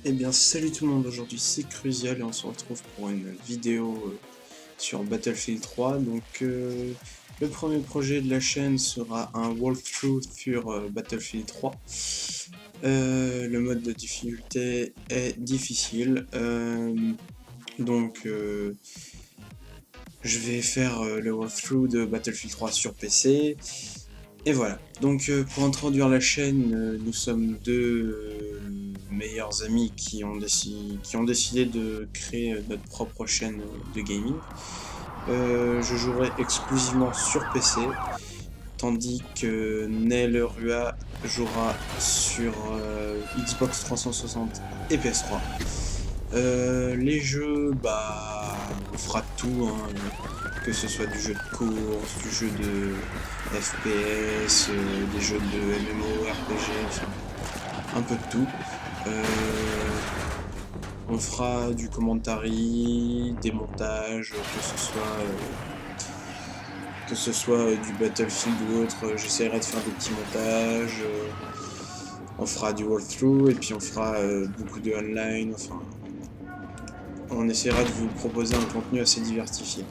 Eh bien salut tout le monde, aujourd'hui c'est Crucial et on se retrouve pour une vidéo sur Battlefield 3. Le premier projet de la chaîne sera un walkthrough sur Battlefield 3. Le mode de difficulté est difficile, je vais faire le walkthrough de Battlefield 3 sur PC. Et voilà, pour introduire la chaîne, nous sommes deux meilleurs amis qui ont décidé de créer notre propre chaîne de gaming. Je jouerai exclusivement sur PC, tandis que Nel Rua jouera sur Xbox 360 et PS3. Les jeux, on fera tout, hein, que ce soit du jeu de course, du jeu de FPS, des jeux de MMO, RPG, enfin un peu de tout. On fera du commentary, des montages, que ce soit du Battlefield ou autre. J'essaierai de faire des petits montages. On fera du walkthrough et puis on fera beaucoup de online. Enfin, on essaiera de vous proposer un contenu assez diversifié.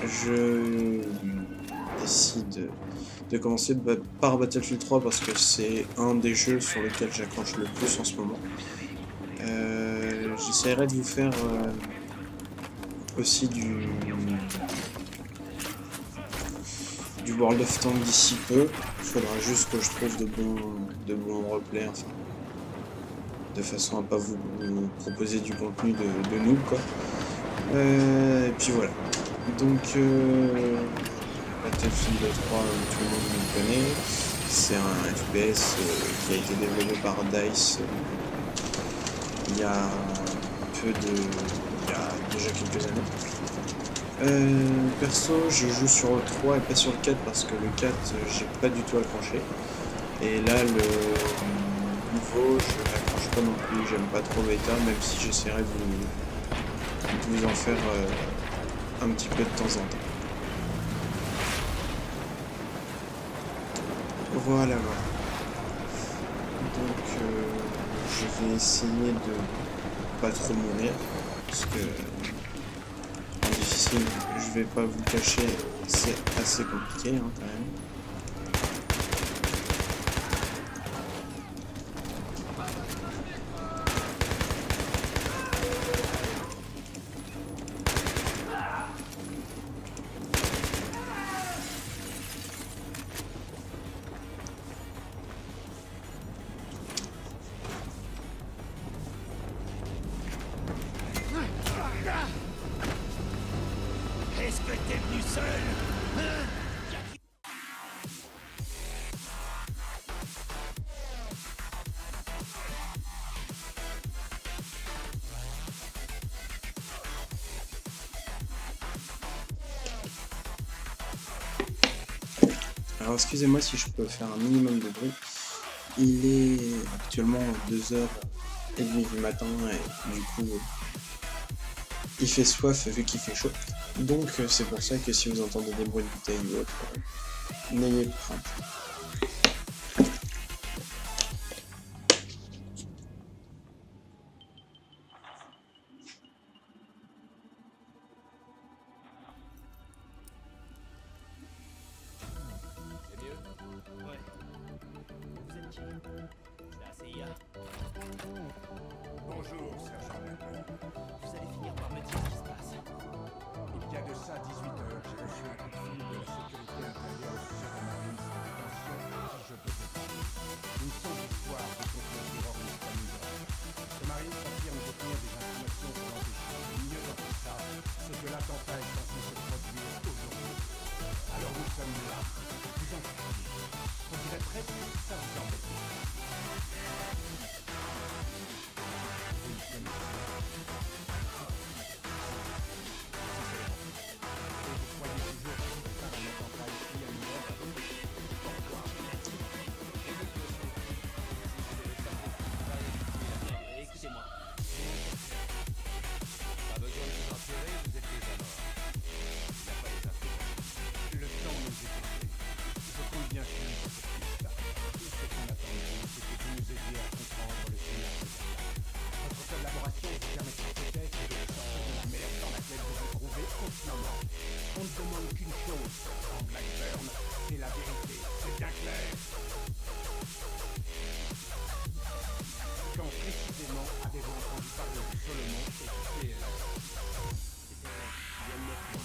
Je décide de commencer par Battlefield 3 parce que c'est un des jeux sur lesquels j'accroche le plus en ce moment. J'essaierai de vous faire aussi du World of Tanks d'ici peu. Il faudra juste que je trouve de bons replays, enfin, de façon à pas vous proposer du contenu de noob, quoi. Et puis voilà. Battlefield 3, tout le monde le connaît. C'est un FPS qui a été développé par DICE il y a déjà quelques années. Perso, je joue sur le 3 et pas sur le 4 parce que le 4, j'ai pas du tout accroché. Et là, le nouveau, je l'accroche pas non plus. J'aime pas trop Beta, même si j'essaierai de vous en faire un petit peu de temps en temps. Voilà. Je vais essayer de pas trop mourir parce que en difficile, je vais pas vous cacher, c'est assez compliqué, hein, quand même. Est-ce que t'es venu seul? Alors excusez-moi si je peux faire un minimum de bruit. Il est actuellement 2h30 du matin et du coup il fait soif vu qu'il fait chaud. Donc c'est pour ça que si vous entendez des bruits de bouteilles ou autre, n'ayez pas crainte. C'est mieux? Ouais. Vous êtes qui? La CIA. Bonjour, sergent Butler. Vous allez finir par me dire ce qui se passe. Il y a de ça 18 heures, j'ai reçu un coup de fil de la sécurité intérieure au sujet d'un marine sans détention à qui je devais parler. Une sombre histoire de complot terroriste à New York. Ce marine s'affirme détenir des informations pour l'empêcher. Et mieux dans tout ça, c'est que l'attentat est censé se produire aujourd'hui. Alors nous sommes là, vous en faites. On dirait presque que ça vous embête. Écoutez-moi. Pas besoin de vous en tirer, vous êtes déjà mort. Il n'a pas demande qu'une chose, en Blackburn, c'est la vérité. C'est bien clair. Quand précisément avez-vous entendu parler de Solomon et du PLR? C'était il y a 9 mois.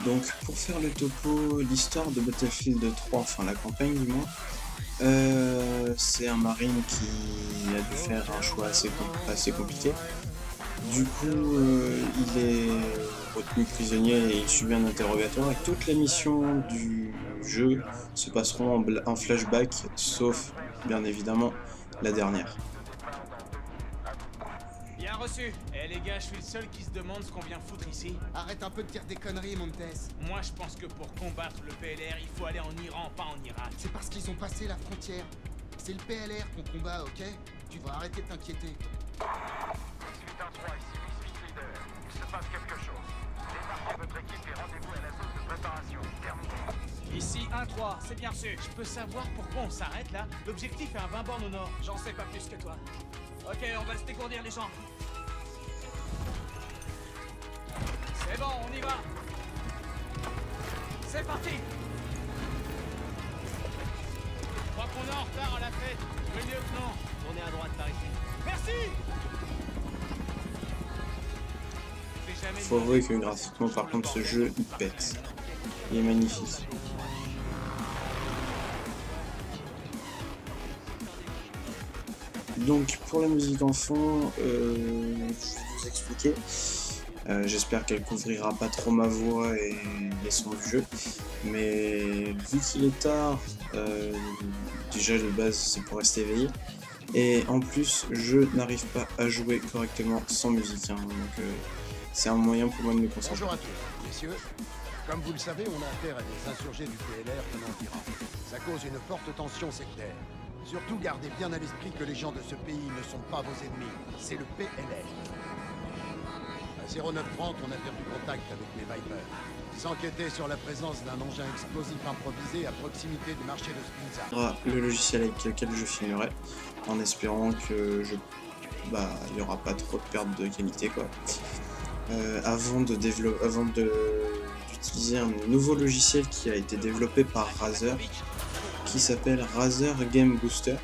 Donc pour faire le topo, l'histoire de Battlefield 3, enfin la campagne du moins, c'est un marine qui a dû faire un choix assez compliqué. Du coup, il est retenu prisonnier et il subit un interrogatoire et toutes les missions du jeu se passeront en flashback, sauf bien évidemment la dernière. Bien reçu. Eh les gars, je suis le seul qui se demande ce qu'on vient foutre ici. Arrête un peu de dire des conneries, Montes. Moi, je pense que pour combattre le PLR, il faut aller en Iran, pas en Irak. C'est parce qu'ils ont passé la frontière. C'est le PLR qu'on combat, ok? Tu devrais arrêter de t'inquiéter. 18-1-3, ici Miss Leader. Il se passe quelque chose. Débarquez votre équipe et rendez-vous à la zone de préparation. Terminé. Ici 1-3, c'est bien reçu. Je peux savoir pourquoi on s'arrête là? L'objectif est à 20 bornes au nord. J'en sais pas plus que toi. Ok, on va se dégourdir les gens. C'est bon, on y va. C'est parti. Je crois qu'on est en retard à la fête. Le lieutenant, tournez à droite par ici. Merci. Faut avouer que graphiquement par contre ce jeu il pète. Il est magnifique. Donc pour la musique en fond, je vais vous expliquer. J'espère qu'elle couvrira pas trop ma voix et les sons du jeu. Mais vu qu'il est tard, déjà de base c'est pour rester éveillé. Et en plus je n'arrive pas à jouer correctement sans musique. Hein, donc c'est un moyen pour moi de me concentrer. Bonjour à tous, messieurs. Comme vous le savez, on a affaire à des insurgés du PLR venant d'Iran. Ça cause une forte tension sectaire. Surtout, gardez bien à l'esprit que les gens de ce pays ne sont pas vos ennemis. C'est le PLR. À 0930, on a perdu contact avec les Vipers. Ils enquêtaient sur la présence d'un engin explosif improvisé à proximité du marché de Spinza. Le logiciel avec lequel je filmerai, en espérant que il n'y aura pas trop de perte de qualité quoi. Avant d'utiliser un nouveau logiciel qui a été développé par Razer, qui s'appelle Razer Game Booster,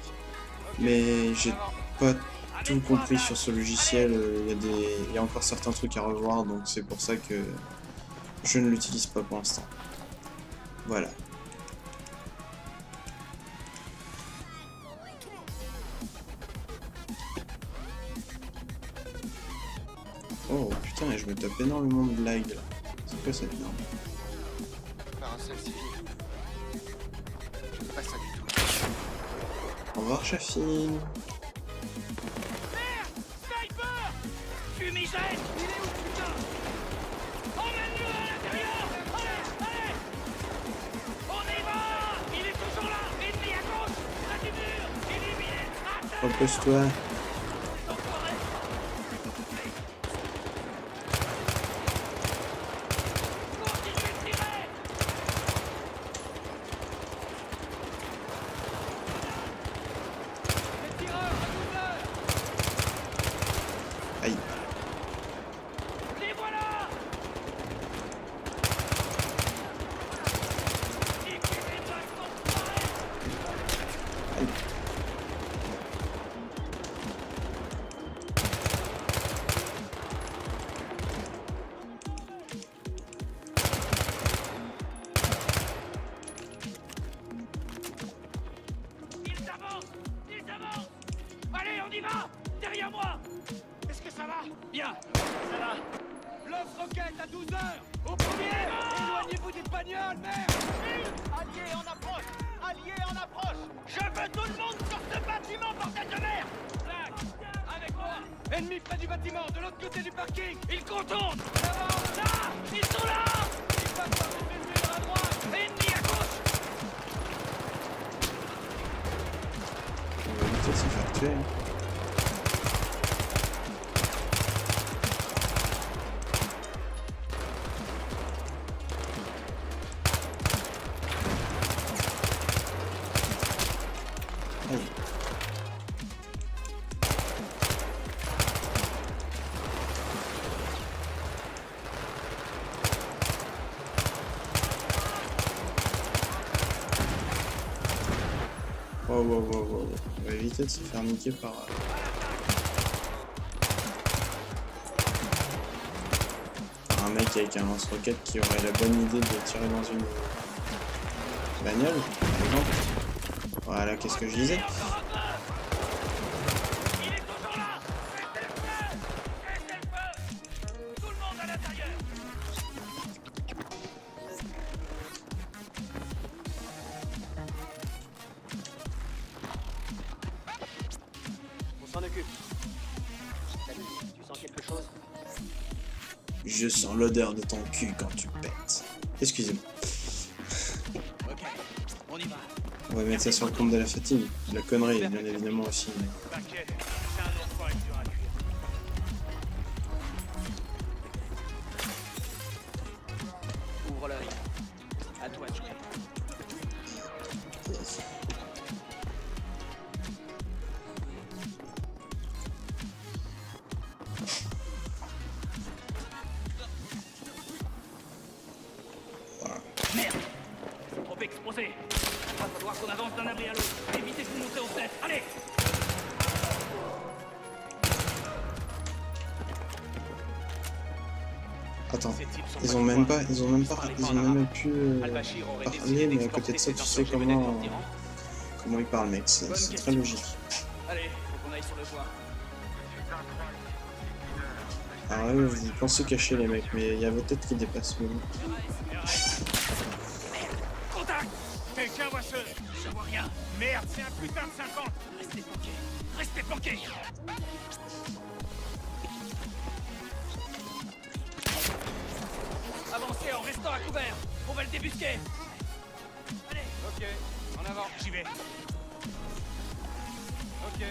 mais j'ai pas tout compris sur ce logiciel. Il y a encore certains trucs à revoir, donc c'est pour ça que je ne l'utilise pas pour l'instant. Voilà. Oh putain, je me tape énormément de blagues là. C'est quoi cette merde? Par un seul civil. Je fais pas ça du tout. Au revoir Chafine. Merde! Sniper! Fumigène! Il est où, putain? Emmène-le à l'intérieur! Allez! On y va! Il est toujours là! Ennemi à gauche! Près du mur! Éliminé! Atteint! Repose-toi. Continuez de tirer! Les tireurs, à doubleur! Aïe. Les voilà! Niquez les bâtiments de forêt! Aïe. Ils avancent! Ils avancent! Allez, on y va! Derrière moi! Est-ce que ça va? Bien, ça va. Lance-roquette à 12 heures! Au premier! Éloignez-vous des bagnoles, merde! Alliés en approche! Alliés en approche! Je veux tout le monde sur ce bâtiment, bordel de merde! Black, avec moi! Ennemi près du bâtiment, de l'autre côté du parking! Ils contournent! D'avant! Là! Ils sont là! Ils passent par le mur à droite! Ennemi à gauche! On va éviter de se faire tuer. Hein. wow. On va éviter de se faire niquer par... un mec avec un lance-roquette qui aurait la bonne idée de tirer dans une bagnole, par exemple. Voilà, qu'est-ce que je disais? Il est toujours là. Cessez le feu. Cessez le feu. Tout le monde à l'intérieur. On s'en occupe. Salut, tu sens quelque chose? Je sens l'odeur de ton cul quand tu pètes. Excusez-moi. Ok, on y va. On va mettre ça sur le compte de la fatigue. De la connerie, bien évidemment aussi. Mais... T'inquiète, c'est un enfoiré dur à cuire. Ouvre l'œil. À toi de jouer. Merde, c'est trop exposé. Va falloir qu'on avance d'un abri à l'autre. Évitez de vous montrer aux fenêtres. Allez. Attends, Ces types sont ils pas ont du même coin. pas, ils ont même pu Al-Bashir aurait parler, décidé mais à côté d'exporter de ça, ses tu sais armes cheminés comment vers l'Iran. ils parlent, mec. C'est Bonne très question. logique. Allez, faut qu'on aille sur le toit. Alors là, ils pensent se cacher les mecs, mais il y a votre tête qui dépasse. Mais... Contact. Quelqu'un voit ce... Je vois rien. Merde, c'est un putain de 50. Restez planqués. Restez planqués. Avancez en restant à couvert. On va le débusquer. Allez. Ok, en avant. J'y vais. Ok,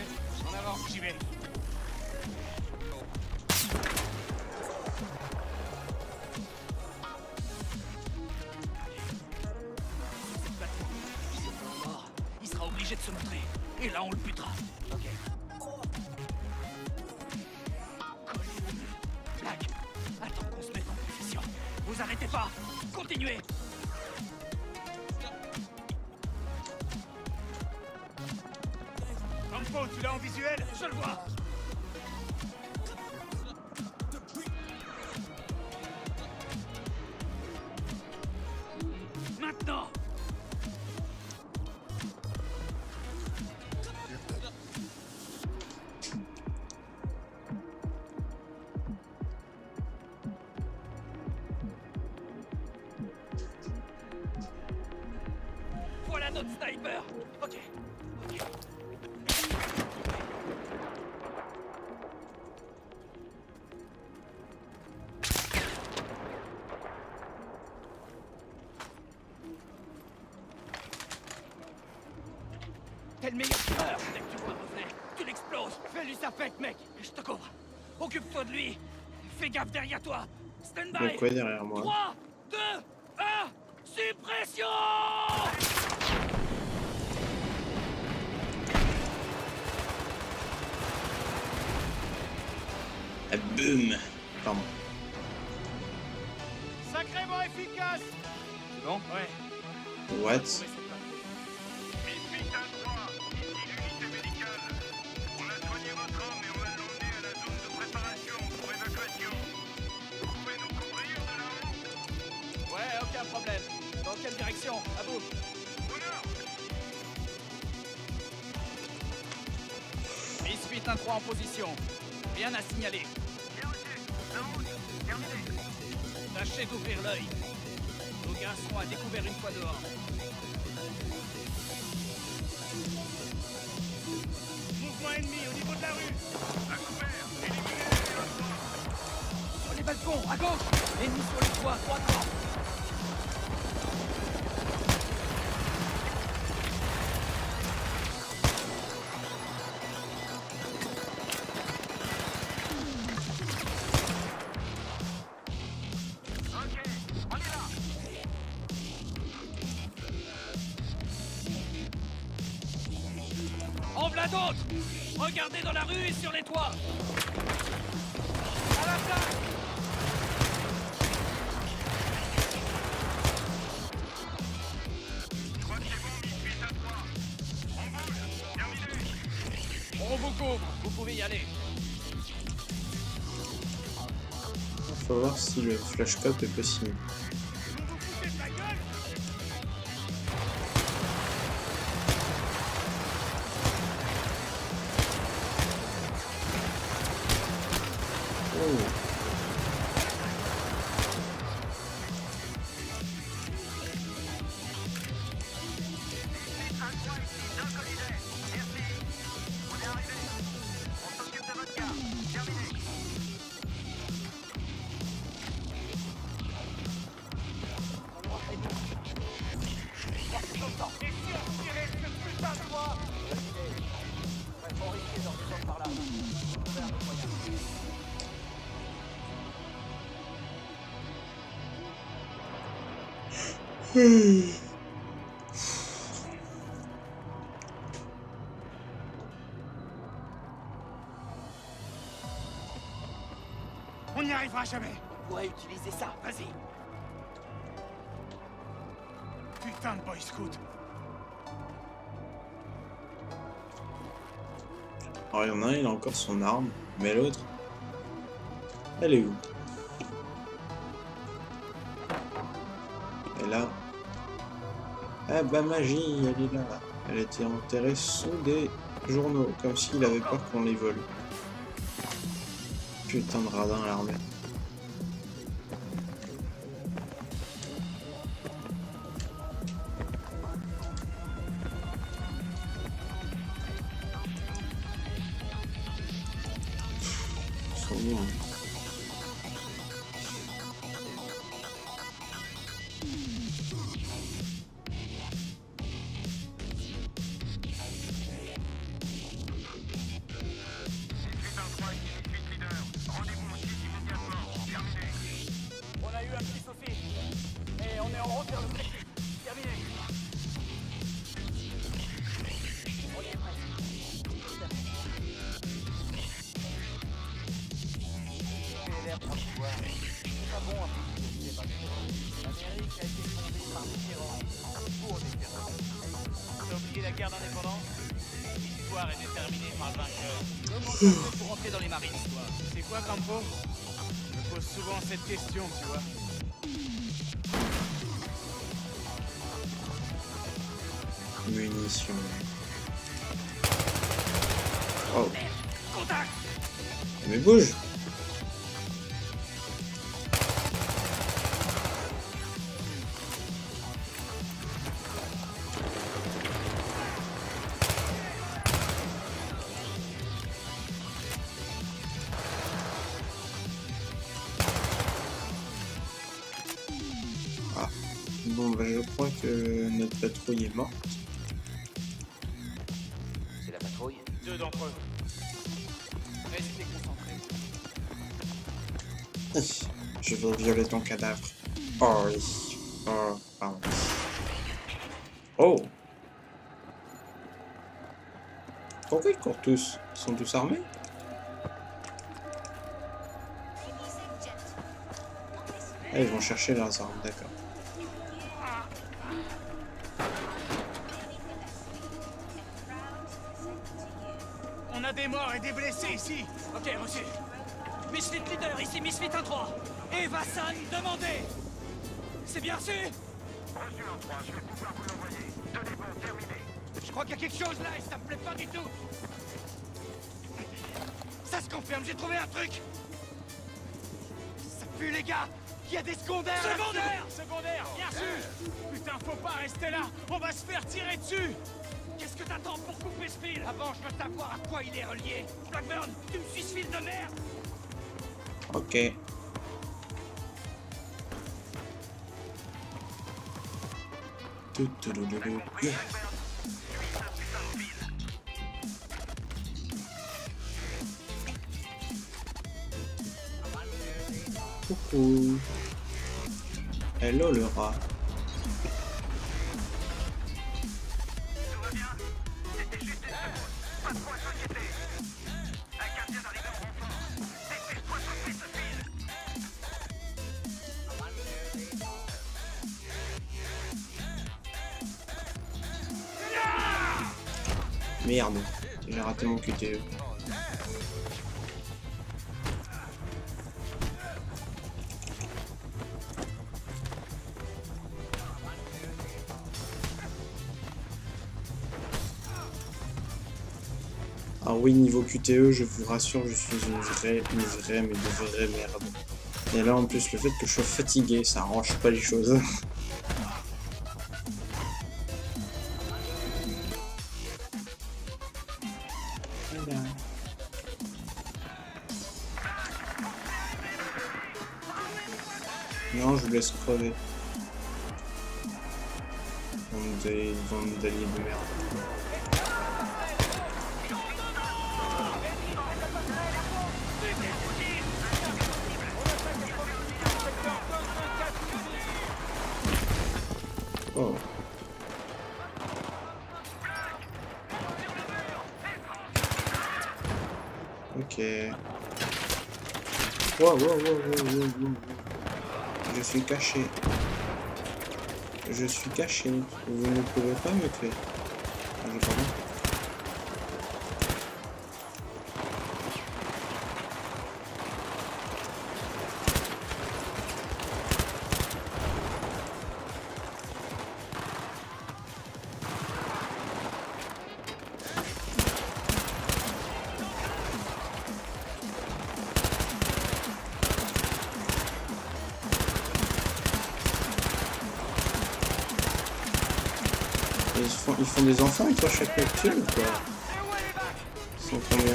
en avant. J'y vais. Cette plateforme, il est pas mort. Il sera obligé de se montrer. Et là, on le butera. Ok. Collez-vous. Black, attends qu'on se mette en position. Vous arrêtez pas. Continuez. Campo, tu l'as en visuel? Je le vois. Maintenant. Voilà notre sniper. Ok. T'es le meilleur tireur. Dès que tu vois un reflet, tu l'exploses. Fais-lui sa fête, mec. Je te couvre. Occupe-toi de lui. Fais gaffe derrière toi. Stand Il y a by. quoi derrière moi? 3, 2, 1, suppression! Ah, boum! Pardon. Sacrément efficace. C'est bon? Ouais. What? Misfit 1-3, ici l'unité médicale. On a soigné votre homme et on l'a emmené à la zone de préparation pour évacuation. Vous pouvez nous couvrir de là-haut? Ouais, aucun problème. Dans quelle direction? À vous. Au nord. Misfit 1-3 en position. Rien à signaler. Bien reçu. La route. Terminé. Tâchez d'ouvrir l'œil. Nos gars seront à découvert une fois dehors. Mouvement ennemi au niveau de la rue. À couvert. Éliminez les autres. Sur les balcons, à gauche. Ennemi sur les toits, droitement. Ok, on est là. En voilà d'autres. Regardez dans la rue et sur les toits. À l'attaque. Je crois que c'est bon, Misfit 1-3. On bouge. y aller. Faut voir si le flashcop est possible. Vous vous foutez de la gueule? Oh. Et si on tirait ce putain de toit? On n'y arrivera jamais. On pourrait utiliser ça. Vas-y. Putain de boy scout. Alors il y en a un, il a encore son arme, mais l'autre, elle est où? Et là, ah bah magie, elle est là. Elle était enterrée sous des journaux, comme s'il avait peur qu'on les vole. Putain de radin à l'armée. Ils sont bons, hein. On a eu un petit souci. Et on est en route vers le objectif. Terminé. On y est presque. PLR prend le pouvoir. C'est pas bon un peu ce qui s'est passé. L'Amérique a été fondée par des terroristes pour des terroristes. T'as oublié la guerre d'indépendance? L'histoire est déterminée par le vainqueur. Comment t'as fait pour rentrer dans les marines, toi? C'est quoi, Campo? Je me pose souvent cette question, tu vois. Munitions. Oh. Contact. Mais bouge! Ah. Bon bah je crois que notre patrouille est morte. C'est la patrouille. 2 d'entre eux. Restez concentrés. Je vais violer ton cadavre. Oh oui. Oh, pardon. Oh! Pourquoi ils courent tous? Ils sont tous armés? Ah, ils vont chercher leurs armes, d'accord. On a des morts et des blessés ici. Ok, reçu. Misfit leader, ici Misfit 1-3. Eva San, demandez. C'est bien reçu? Reçu en 3, je vais pouvoir vous l'envoyer. Tenez bon, terminé. Je crois qu'il y a quelque chose là et ça me plaît pas du tout. Ça se confirme, j'ai trouvé un truc. Ça pue les gars. Il y a des secondaires. Secondaire! Secondaire, bien sûr! Putain, faut pas rester là. On va se faire tirer dessus. Qu'est-ce que t'attends pour couper ce fil? Avant, je veux savoir à quoi il est relié. Blackburn, tu me suis ce fil de merde? Ok. Toutoulou. Coucou. Hello le rat. Tout va bien? C'était juste une seconde. Pas de quoi s'inquiéter. Un gardien arrivé en renfort. Dépêche-toi de couper ce fil. Merde, j'ai raté mon QTE. Alors oui, niveau QTE, je vous rassure, je suis une vraie, mais de vraie merde. Et là, en plus, le fait que je sois fatigué, ça arrange pas les choses. Voilà. Non, je vous laisse crever. Bande d'alliés de merde. Oh. Ok. Wow. Je suis caché. Je suis caché. Vous ne pouvez pas me tuer. Ah, je comprends. Ils font des enfants et toi chaque lecture ou quoi? Ils sont combien?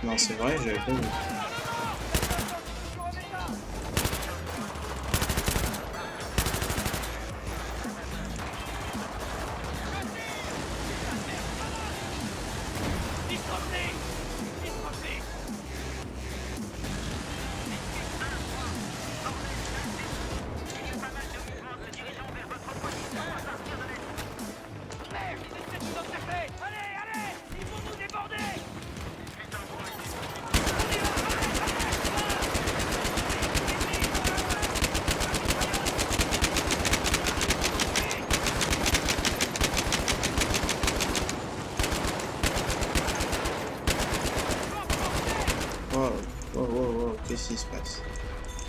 Non, c'est vrai, j'avais pas vu. Wow, qu'est-ce qui se passe?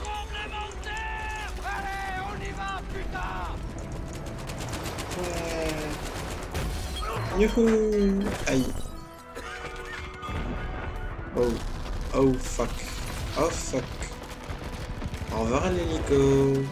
Tremblement de terre! Allez, on y va, putain! Ouais. Youhou! Aïe. Oh fuck. Au revoir l'hélico.